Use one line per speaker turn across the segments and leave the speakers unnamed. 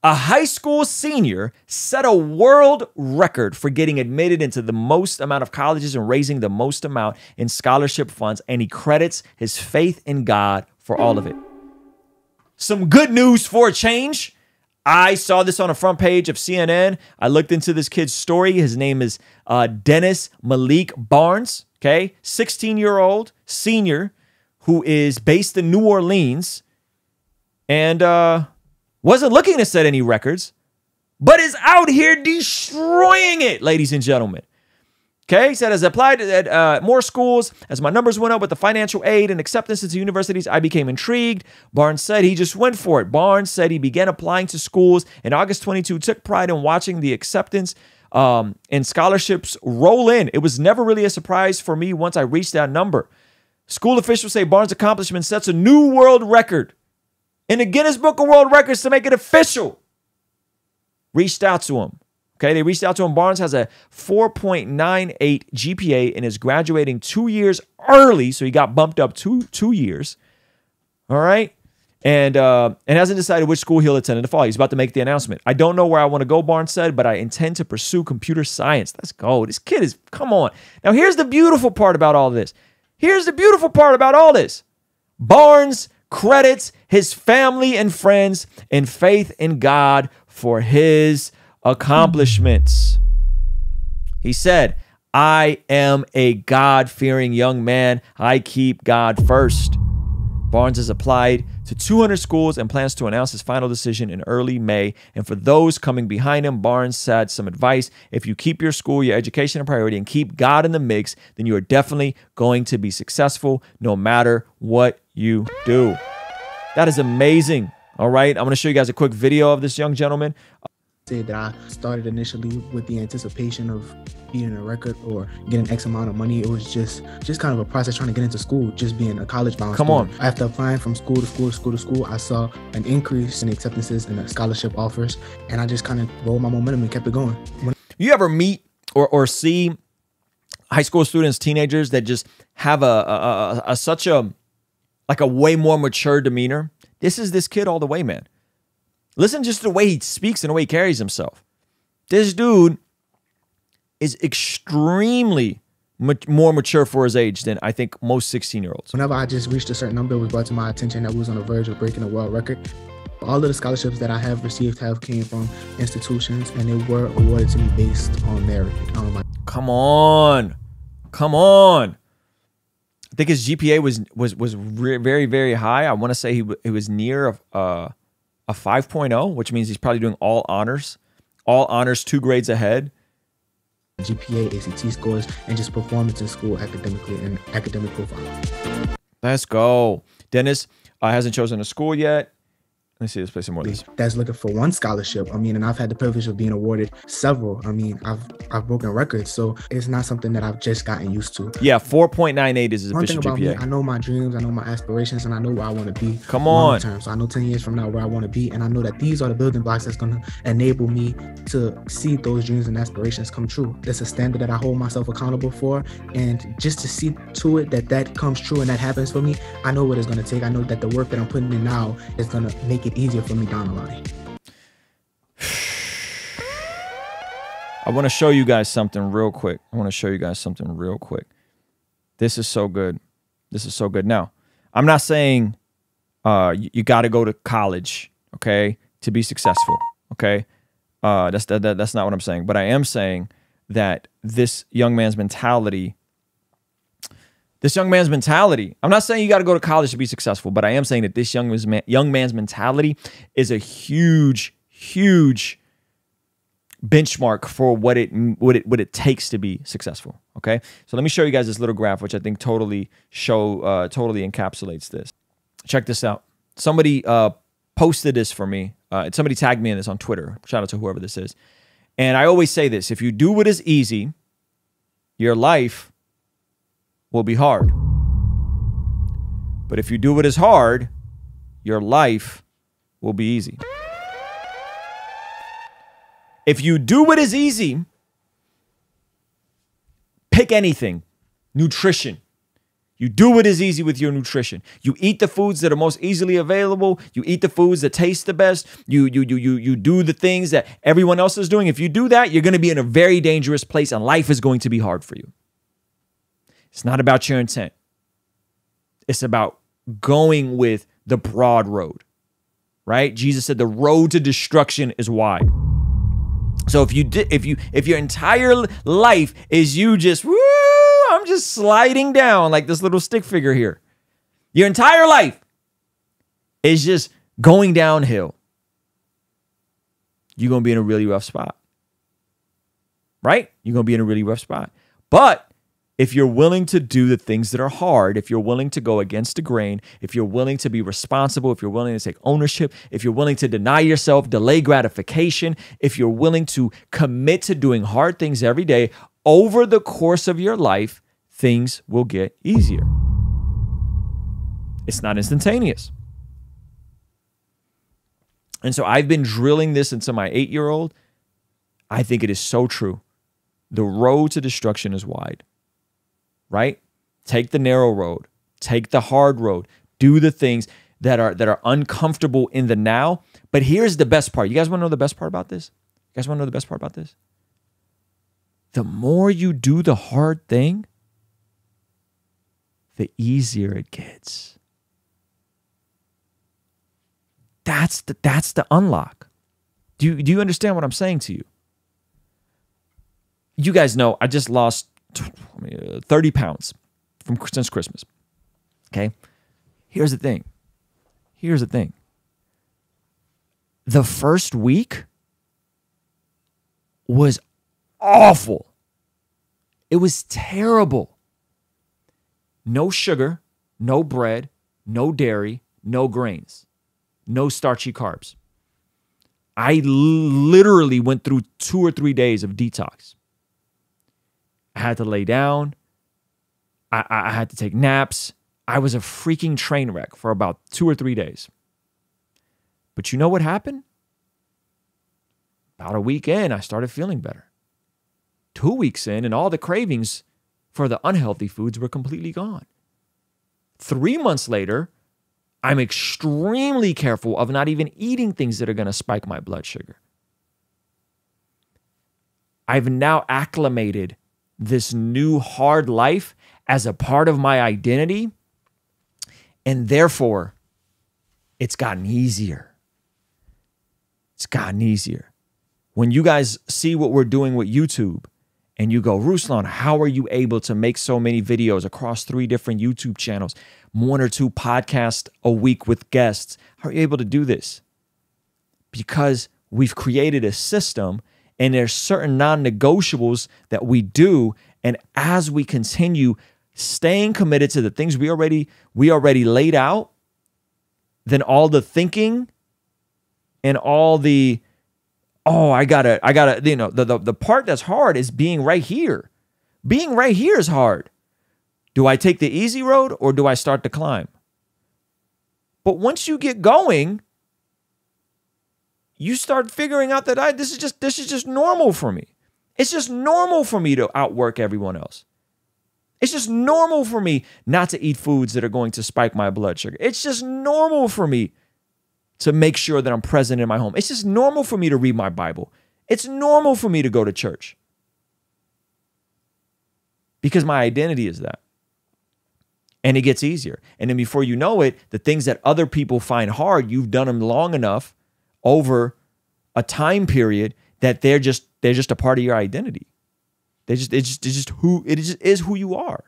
A high school senior set a world record for getting admitted into the most amount of colleges and raising the most amount in scholarship funds, and he credits his faith in God for all of it. Some good news for a change. I saw this on the front page of CNN. I looked into this kid's story. His name is Dennis Malik Barnes, okay? 16-year-old senior who is based in New Orleans and wasn't looking to set any records, but is out here destroying it, ladies and gentlemen. Okay, he said, as I applied at more schools, as my numbers went up with the financial aid and acceptance into universities, I became intrigued. Barnes said he just went for it. Barnes said he began applying to schools in August 22, took pride in watching the acceptance and scholarships roll in. It was never really a surprise for me once I reached that number. School officials say Barnes' accomplishment sets a new world record in the Guinness Book of World Records to make it official. Reached out to him. Okay, they reached out to him. Barnes has a 4.98 GPA and is graduating 2 years early, so he got bumped up two years. All right, and hasn't decided which school he'll attend in the fall. He's about to make the announcement. I don't know where I want to go, Barnes said, but I intend to pursue computer science. Let's go. This kid is, come on. Now, here's the beautiful part about all this. Here's the beautiful part about all this. Barnes credits his family and friends and faith in God for his accomplishments. He said, I am a God-fearing young man. I keep God first. Barnes has applied to 200 schools and plans to announce his final decision in early May. And for those coming behind him, Barnes said some advice. If you keep your school, your education a priority and keep God in the mix, then you are definitely going to be successful no matter what you do. That is amazing. All right, I'm going to show you guys a quick video of this young gentleman.
Say that I started initially with the anticipation of beating a record or getting X amount of money. It was just kind of a process trying to get into school, just being a college-bound student. After applying from school to school to school to school, I saw an increase in acceptances and scholarship offers, and I just kind of rolled my momentum and kept it going.
You ever meet or see high school students, teenagers that just have such a way more mature demeanor? This is this kid all the way, man. Listen just to the way he speaks and the way he carries himself. This dude is extremely more mature for his age than I think most 16-year-olds.
Whenever I just reached a certain number, it was brought to my attention that we was on the verge of breaking a world record. All of the scholarships that I have received came from institutions, and they were awarded to me based on merit.
Come on. Come on. I think his GPA was very, very high. I want to say he was near a 5.0, which means he's probably doing all honors. All honors, 2 grades ahead.
GPA, ACT scores, and just performance in school academically and academic profile.
Let's go. Dennis hasn't chosen a school yet. Let's see, let's play some more of this.
That's looking for one scholarship. I mean, and I've had the privilege of being awarded several. I mean, I've broken records, so it's not something that I've just gotten used to.
Yeah, 4.98 is his official GPA.
One thing about me, I know my dreams, I know my aspirations, and I know where I want to be.
Come on.
Term. So I know 10 years from now where I want to be, and I know that these are the building blocks that's going to enable me to see those dreams and aspirations come true. That's a standard that I hold myself accountable for, and just to see to it that comes true and that happens for me, I know what it's going to take. I know that the work that I'm putting in now is going to make it easier for me down the line.
I want to show you guys something real quick. This is so good. This is so good. Now, I'm not saying you got to go to college, okay, to be successful, okay? That's not what I'm saying. But I am saying that this young man's mentality, I'm not saying you got to go to college to be successful, but I am saying that this young man's mentality is a huge, huge benchmark for what it takes to be successful. Okay, so let me show you guys this little graph, which I think totally encapsulates this. Check this out. Somebody posted this for me. Somebody tagged me in this on Twitter. Shout out to whoever this is. And I always say this: if you do what is easy, your life will be hard. But if you do what is hard, your life will be easy. If you do what is easy, pick anything. Nutrition. You do what is easy with your nutrition. You eat the foods that are most easily available. You eat the foods that taste the best. You do the things that everyone else is doing. If you do that, you're going to be in a very dangerous place and life is going to be hard for you. It's not about your intent. It's about going with the broad road, right? Jesus said the road to destruction is wide. So if your entire life is you just, woo, I'm just sliding down like this little stick figure here. Your entire life is just going downhill. You're going to be in a really rough spot, right? You're going to be in a really rough spot. But if you're willing to do the things that are hard, if you're willing to go against the grain, if you're willing to be responsible, if you're willing to take ownership, if you're willing to deny yourself, delay gratification, if you're willing to commit to doing hard things every day, over the course of your life, things will get easier. It's not instantaneous. And so I've been drilling this into my 8-year-old. I think it is so true. The road to destruction is wide, right? Take the narrow road. Take the hard road. Do the things that are uncomfortable in the now. But here's the best part. You guys want to know the best part about this? You guys want to know the best part about this? The more you do the hard thing, the easier it gets. That's the unlock. Do you understand what I'm saying to you? You guys know I just lost 30 pounds since Christmas. Okay? Here's the thing. The first week was awful. It was terrible. No sugar, no bread, no dairy, no grains, no starchy carbs. I literally went through 2 or 3 days of detox. I had to lay down. I had to take naps. I was a freaking train wreck for about 2 or 3 days. But you know what happened? About a week in, I started feeling better. 2 weeks in, and all the cravings for the unhealthy foods were completely gone. 3 months later, I'm extremely careful of not even eating things that are going to spike my blood sugar. I've now acclimated this new hard life as a part of my identity, and therefore, it's gotten easier. It's gotten easier. When you guys see what we're doing with YouTube, and you go, Ruslan, how are you able to make so many videos across 3 different YouTube channels, 1 or 2 podcasts a week with guests? How are you able to do this? Because we've created a system, and there's certain non-negotiables that we do. And as we continue staying committed to the things we already laid out, then all the thinking and all the, oh, I gotta, you know, the part that's hard is being right here. Being right here is hard. Do I take the easy road or do I start to climb? But once you get going, you start figuring out that this is just normal for me. It's just normal for me to outwork everyone else. It's just normal for me not to eat foods that are going to spike my blood sugar. It's just normal for me to make sure that I'm present in my home. It's just normal for me to read my Bible. It's normal for me to go to church. Because my identity is that. And it gets easier. And then before you know it, the things that other people find hard, you've done them long enough over a time period that they're just a part of your identity. It just is who you are.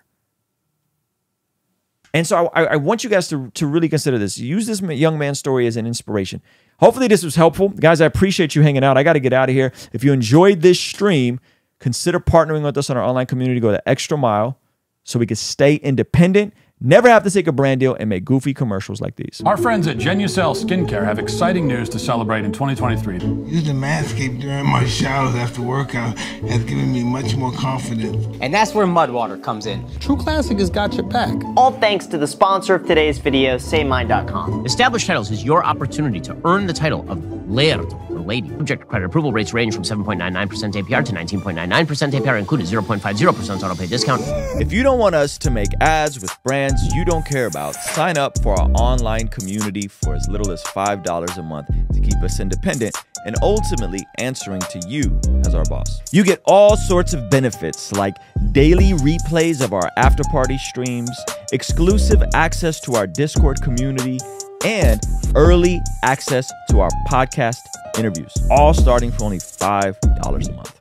And so I want you guys to really consider this. Use this young man's story as an inspiration. Hopefully this was helpful. Guys, I appreciate you hanging out. I got to get out of here. If you enjoyed this stream, consider partnering with us on our online community. Go the extra mile so we can stay independent, never have to take a brand deal, and make goofy commercials like these.
Our friends at Genucel Skincare have exciting news to celebrate in 2023.
Using Manscaped during my showers after workout has given me much more confidence.
And that's where Mud Water comes in.
True Classic has got your back.
All thanks to the sponsor of today's video, SayMine.com.
Established Titles is your opportunity to earn the title of Laird, or
lady. Subject credit approval rates range from 7.99% APR to 19.99% APR, included 0.50% auto pay discount.
If you don't want us to make ads with brands you don't care about, sign up for our online community for as little as $5 a month to keep us independent and ultimately answering to you as our boss. You get all sorts of benefits like daily replays of our after party streams, exclusive access to our Discord community, and early access to our podcast interviews, all starting for only $5 a month.